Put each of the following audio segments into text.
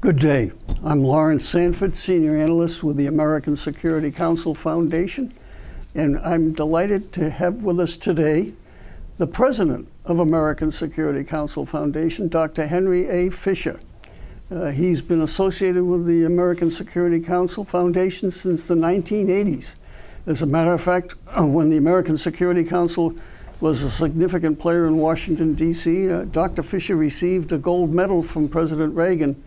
Good day. I'm Lawrence Sanford, Senior Analyst with the American Security Council Foundation, and I'm delighted to have with us today the President of American Security Council Foundation, Dr. Henry A. Fisher. He's been associated with the American Security Council Foundation since the 1980s. As a matter of fact, when the American Security Council was a significant player in Washington, D.C., Dr. Fisher received a gold medal from President Reagan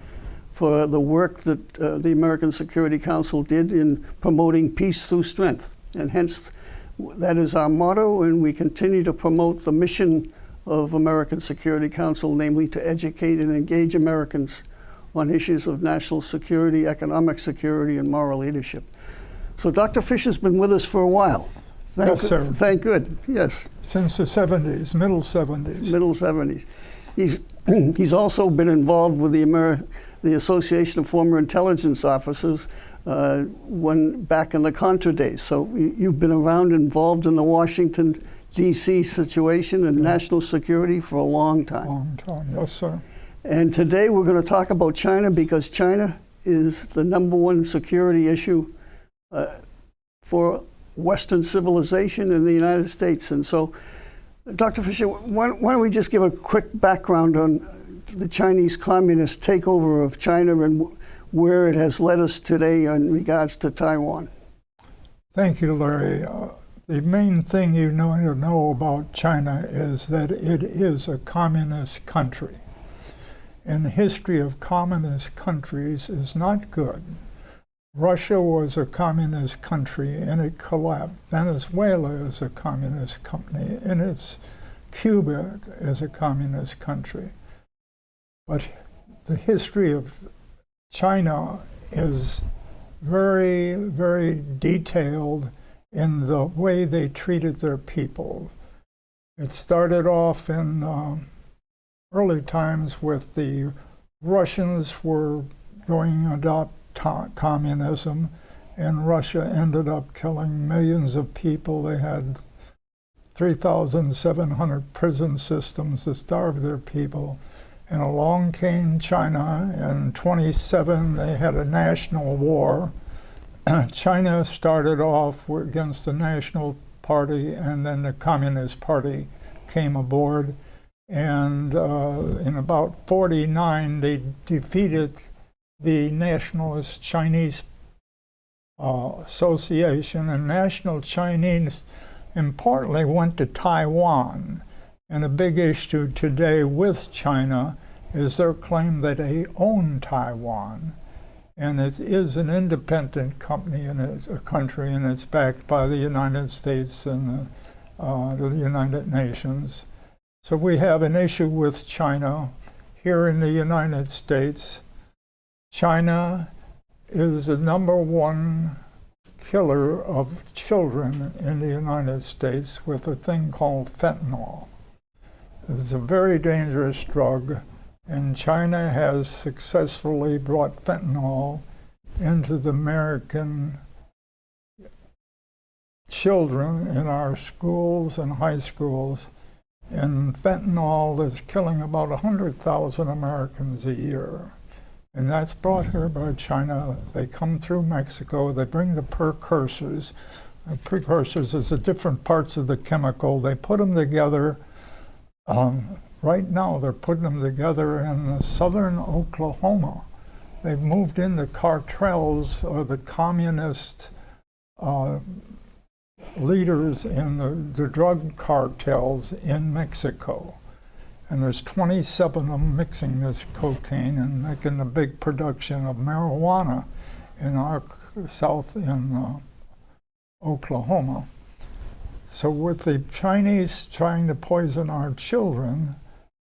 for the work that the American Security Council did in promoting peace through strength. And hence, that is our motto, and we continue to promote the mission of American Security Council, namely to educate and engage Americans on issues of national security, economic security, and moral leadership. So Dr. Fisher's been with us for a while. Yes, sir. Thank good, yes. Since the 70s, middle 70s. Middle 70s. He's also been involved with the Association of Former Intelligence Officers back in the Contra days. So you've been around, involved in the Washington, D.C. situation and national security for a long time. Long time, yes, sir. And today we're going to talk about China because China is the #1 security issue for Western civilization in the United States. And so, Dr. Fisher, why don't we just give a quick background on the Chinese Communist takeover of China and where it has led us today in regards to Taiwan? Thank you, Larry. The main thing you need to know about China is that it is a communist country. And the history of communist countries is not good. Russia was a communist country and it collapsed. Venezuela is a communist company and Cuba is a communist country. But the history of China is very, very detailed in the way they treated their people. It started off in early times with the Russians were going to adopt communism, and Russia ended up killing millions of people. They had 3,700 prison systems to starve their people. And along came China. In 1927, they had a national war. China started off against the National Party, and then the Communist Party came aboard. And in about 1949, they defeated the Nationalist Chinese Association, and National Chinese importantly went to Taiwan. And a big issue today with China is their claim that they own Taiwan. And it is an independent company and it's a country, and it's backed by the United States and the United Nations. So we have an issue with China here in the United States. China is the #1 killer of children in the United States with a thing called fentanyl. It's a very dangerous drug, and China has successfully brought fentanyl into the American children in our schools and high schools. And fentanyl is killing about 100,000 Americans a year. And that's brought here by China. They come through Mexico, they bring the precursors. The precursors is the different parts of the chemical. They put them together. Right now, they're putting them together in southern Oklahoma. They've moved into cartels or the communist leaders in the drug cartels in Mexico. And there's 27 of them mixing this cocaine and making a big production of marijuana in our south in Oklahoma. So with the Chinese trying to poison our children,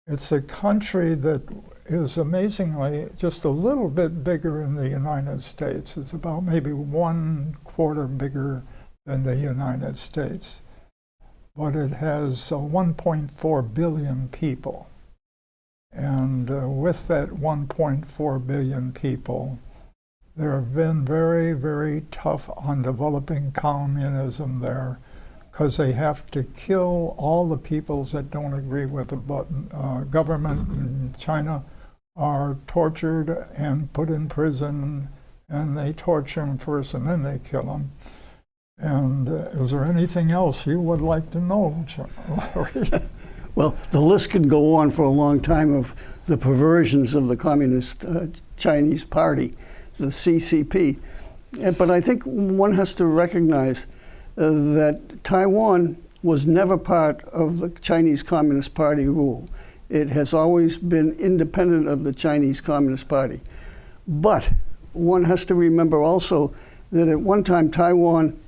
it's a country that is amazingly just a little bit bigger than the United States. It's about maybe 1/4 bigger than the United States. But it has 1.4 billion people. And with that 1.4 billion people, they have been very, very tough on developing communism there, because they have to kill all the peoples that don't agree with the government in China are tortured and put in prison, and they torture them first and then they kill them. And is there anything else you would like to know, Larry? Well, the list could go on for a long time of the perversions of the Communist Chinese Party, the CCP. But I think one has to recognize that Taiwan was never part of the Chinese Communist Party rule. It has always been independent of the Chinese Communist Party. But one has to remember also that at one time Taiwan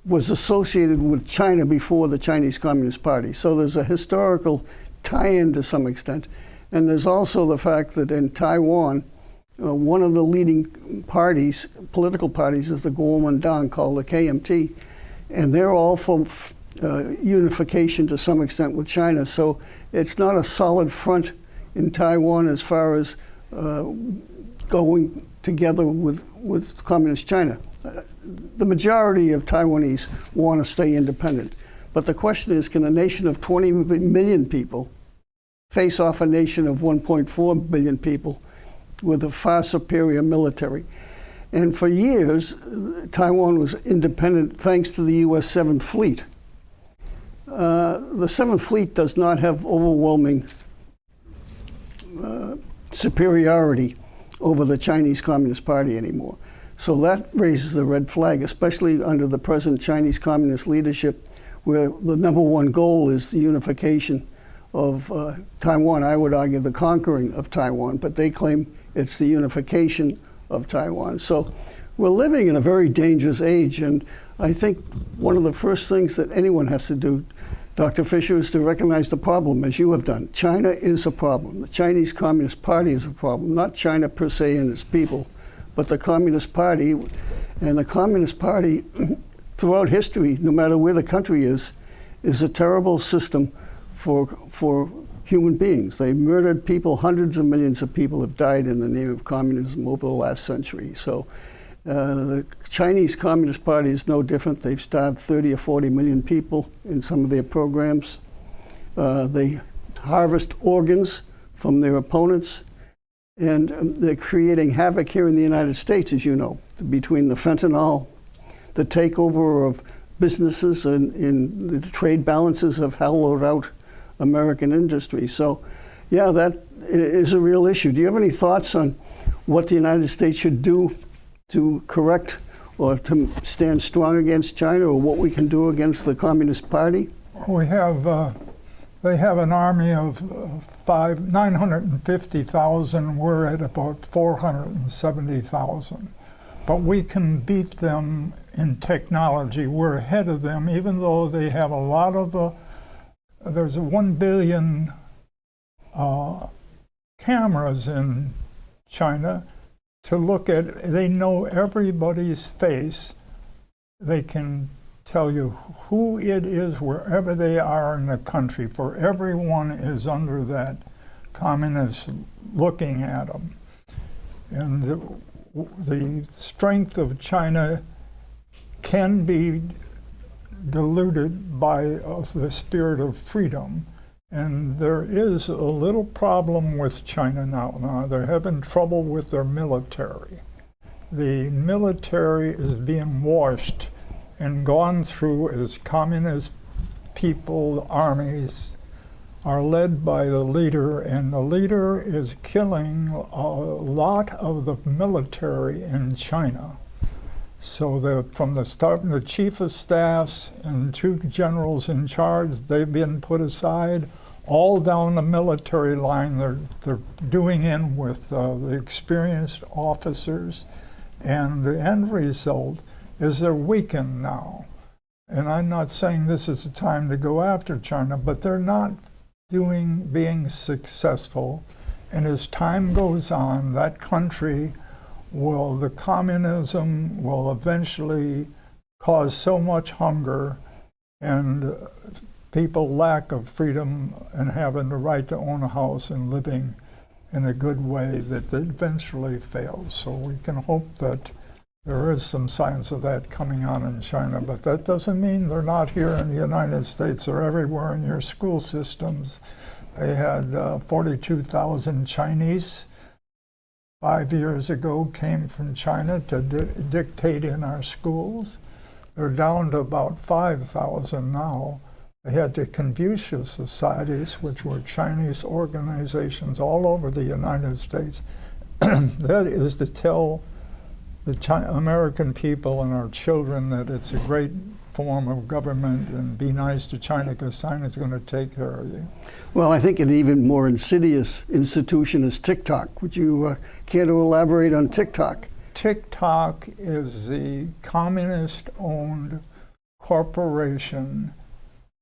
was associated with China before the Chinese Communist Party. So there's a historical tie-in to some extent. And there's also the fact that in Taiwan, one of the leading parties, political parties, is the Kuomintang, called the KMT. And they're all for unification to some extent with China. So it's not a solid front in Taiwan as far as going together with Communist China. The majority of Taiwanese want to stay independent. But the question is, can a nation of 20 million people face off a nation of 1.4 billion people with a far superior military? And for years, Taiwan was independent thanks to the U.S. 7th Fleet. The 7th Fleet does not have overwhelming superiority over the Chinese Communist Party anymore. So that raises the red flag, especially under the present Chinese Communist leadership, where the number one goal is the unification of Taiwan. I would argue the conquering of Taiwan, but they claim it's the unification of Taiwan. So we're living in a very dangerous age, and I think one of the first things that anyone has to do, Dr. Fisher, is to recognize the problem, as you have done. China is a problem. The Chinese Communist Party is a problem, not China per se and its people, but the Communist Party. And the Communist Party, throughout history, no matter where the country is a terrible system for human beings. They murdered people. Hundreds of millions of people have died in the name of communism over the last century. So the Chinese Communist Party is no different. They've starved 30 or 40 million people in some of their programs. They harvest organs from their opponents. And they're creating havoc here in the United States, as you know, between the fentanyl, the takeover of businesses, and the trade balances have hollowed out American industry. So, yeah, that is a real issue. Do you have any thoughts on what the United States should do to correct or to stand strong against China, or what we can do against the Communist Party? We have, they have an army of 950,000. We're at about 470,000. But we can beat them in technology. We're ahead of them, even though they have a lot of, there's 1 billion cameras in China to look at. They know everybody's face. They can tell you who it is wherever they are in the country, for everyone is under that communist looking at them. And the strength of China can be diluted by the spirit of freedom. And there is a little problem with China now. They're having trouble with their military. The military is being washed and gone through as communist people. Armies are led by the leader, and the leader is killing a lot of the military in China. So from the start, the chief of staffs and 2 generals in charge, they've been put aside. All down the military line, they're doing in with the experienced officers, and the end result is they're weakened now. And I'm not saying this is the time to go after China, but they're not being successful. And as time goes on, that country the communism will eventually cause so much hunger and people lack of freedom and having the right to own a house and living in a good way that they eventually fails. So we can hope that there is some signs of that coming on in China, but that doesn't mean they're not here in the United States. They're everywhere in your school systems. They had 42,000 Chinese 5 years ago came from China to dictate in our schools. They're down to about 5,000 now. They had the Confucius societies, which were Chinese organizations all over the United States. That is to tell the American people and our children that it's a great form of government and be nice to China because China's going to take care of you. Well, I think an even more insidious institution is TikTok. Would you care to elaborate on TikTok? TikTok is the communist-owned corporation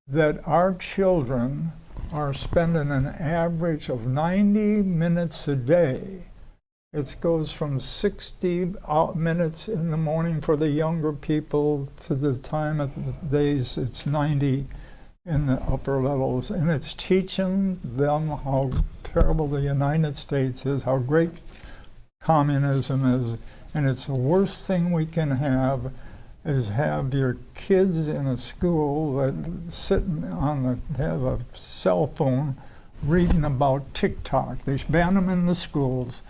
that our children are spending an average of 90 minutes a day. It goes from 60 minutes in the morning for the younger people to the time of the days it's 90 in the upper levels. And it's teaching them how terrible the United States is, how great communism is. And it's the worst thing we can have is have your kids in a school that sitting have a cell phone reading about TikTok. They ban them in the schools.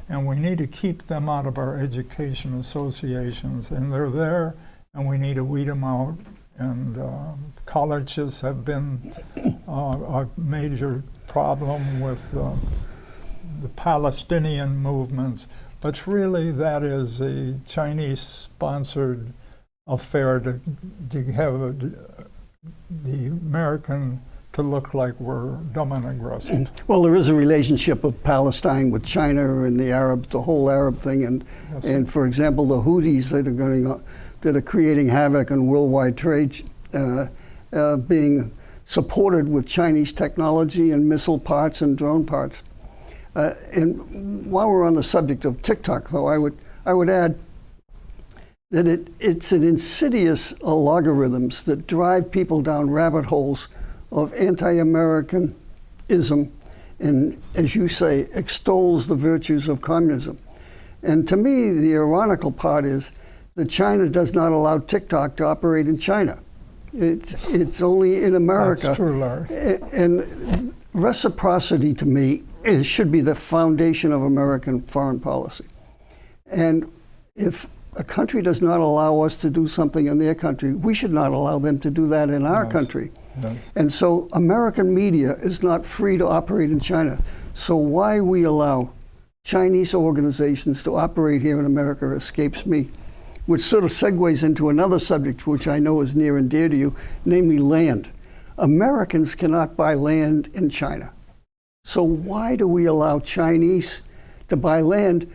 And we need to keep them out of our education associations. And they're there, and we need to weed them out. And colleges have been a major problem with the Palestinian movements. But really, that is a Chinese-sponsored affair to have the American to look like we're dumb and aggressive. Well, there is a relationship of Palestine with China and the whole Arab thing, and for example, the Houthis that are creating havoc on worldwide trade, being supported with Chinese technology and missile parts and drone parts. And while we're on the subject of TikTok, though, I would add that it's an insidious algorithms that drive people down rabbit holes of anti-Americanism and, as you say, extols the virtues of communism. And to me, the ironical part is that China does not allow TikTok to operate in China. It's only in America. That's true, Larry. And reciprocity, to me, should be the foundation of American foreign policy. And if a country does not allow us to do something in their country, we should not allow them to do that in our country. Yes. And so American media is not free to operate in China. So why we allow Chinese organizations to operate here in America escapes me, which sort of segues into another subject which I know is near and dear to you, namely land. Americans cannot buy land in China. So why do we allow Chinese to buy land,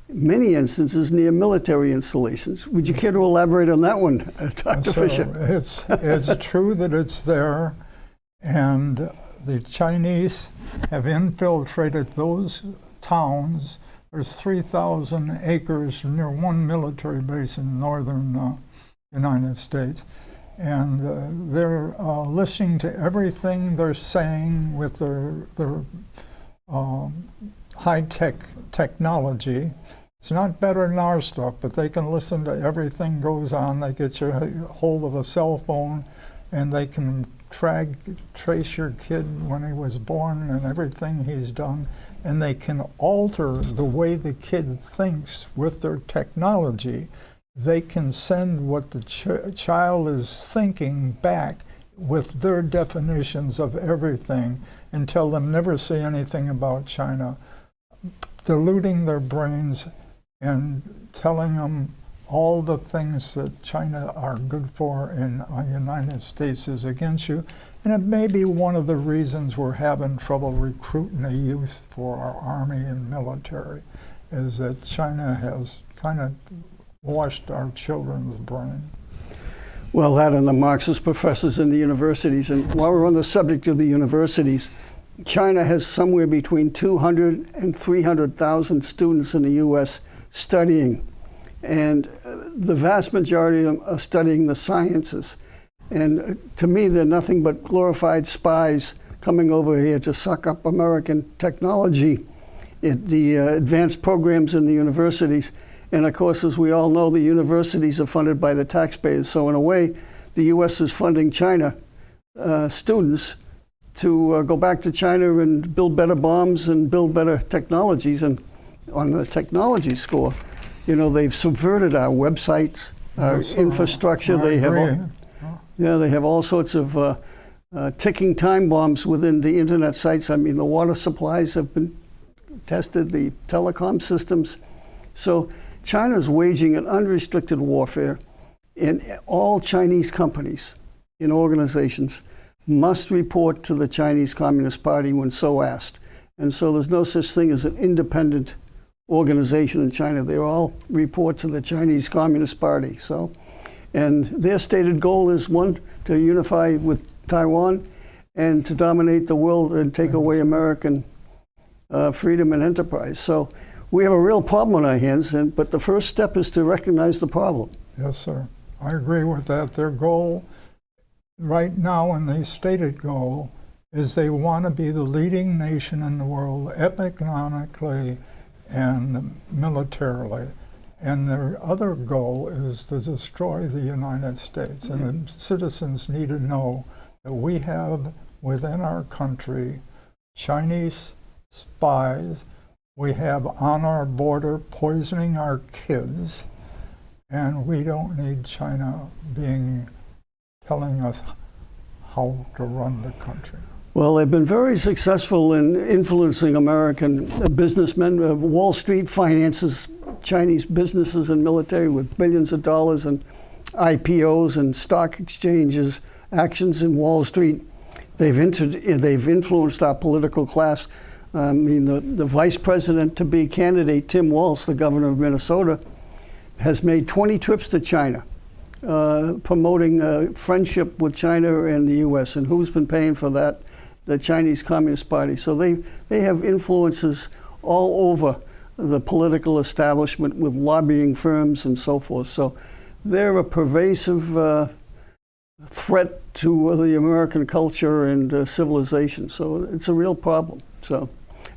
in many instances near military installations? Would you care to elaborate on that one, Dr. Fisher? It's true that it's there, and the Chinese have infiltrated those towns. There's 3,000 acres near one military base in northern United States. And they're listening to everything they're saying with their high-tech technology. It's not better than our stuff, but they can listen to everything goes on. They get your hold of a cell phone, and they can trace your kid when he was born and everything he's done. And they can alter the way the kid thinks with their technology. They can send what the child is thinking back with their definitions of everything and tell them never say anything about China, diluting their brains and telling them all the things that China are good for and the United States is against you. And it may be one of the reasons we're having trouble recruiting the youth for our army and military, is that China has kind of washed our children's brain. Well, that and the Marxist professors in the universities. And while we're on the subject of the universities, China has somewhere between 200 and 300,000 students in the U.S. studying. And the vast majority of them are studying the sciences. And to me, they're nothing but glorified spies coming over here to suck up American technology, the advanced programs in the universities. And of course, as we all know, the universities are funded by the taxpayers. So in a way, the U.S. is funding China students to go back to China and build better bombs and build better technologies. And on the technology score, they've subverted our websites, our infrastructure. They have all sorts of ticking time bombs within the internet sites. I mean, the water supplies have been tested, the telecom systems. So China's waging an unrestricted warfare, and all Chinese companies and organizations must report to the Chinese Communist Party when so asked. And so there's no such thing as an independent organization in China. They all report to the Chinese Communist Party. And their stated goal is, one, to unify with Taiwan and to dominate the world and take away American freedom and enterprise. So we have a real problem on our hands, but the first step is to recognize the problem. Yes, sir. I agree with that. Their goal right now, and their stated goal, is they want to be the leading nation in the world economically and militarily. And their other goal is to destroy the United States. And the citizens need to know that we have within our country Chinese spies. We have on our border poisoning our kids. And we don't need China telling us how to run the country. Well, they've been very successful in influencing American businessmen. Wall Street finances Chinese businesses and military with billions of dollars in IPOs and stock exchanges, actions in Wall Street. They've influenced our political class. I mean, the vice president-to-be candidate, Tim Walz, the governor of Minnesota, has made 20 trips to China, promoting friendship with China and the U.S. And who's been paying for that? The Chinese Communist Party. So they have influences all over the political establishment with lobbying firms and so forth. So they're a pervasive threat to the American culture and civilization. So it's a real problem.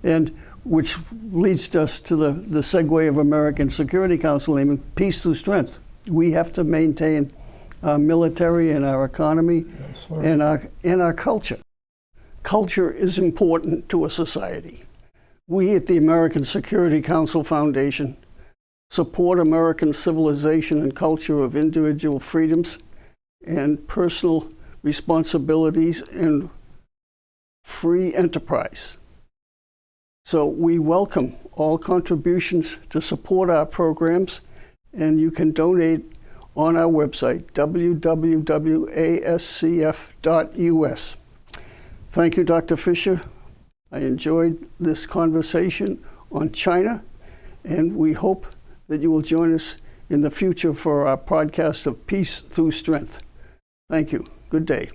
And which leads us to the segue of American Security Council aiming peace through strength. We have to maintain our military and our economy, yes, and our culture. Culture is important to a society. We at the American Security Council Foundation support American civilization and culture of individual freedoms and personal responsibilities and free enterprise. So we welcome all contributions to support our programs, and you can donate on our website, www.ascf.us. Thank you, Dr. Fisher. I enjoyed this conversation on China, and we hope that you will join us in the future for our podcast of Peace Through Strength. Thank you. Good day.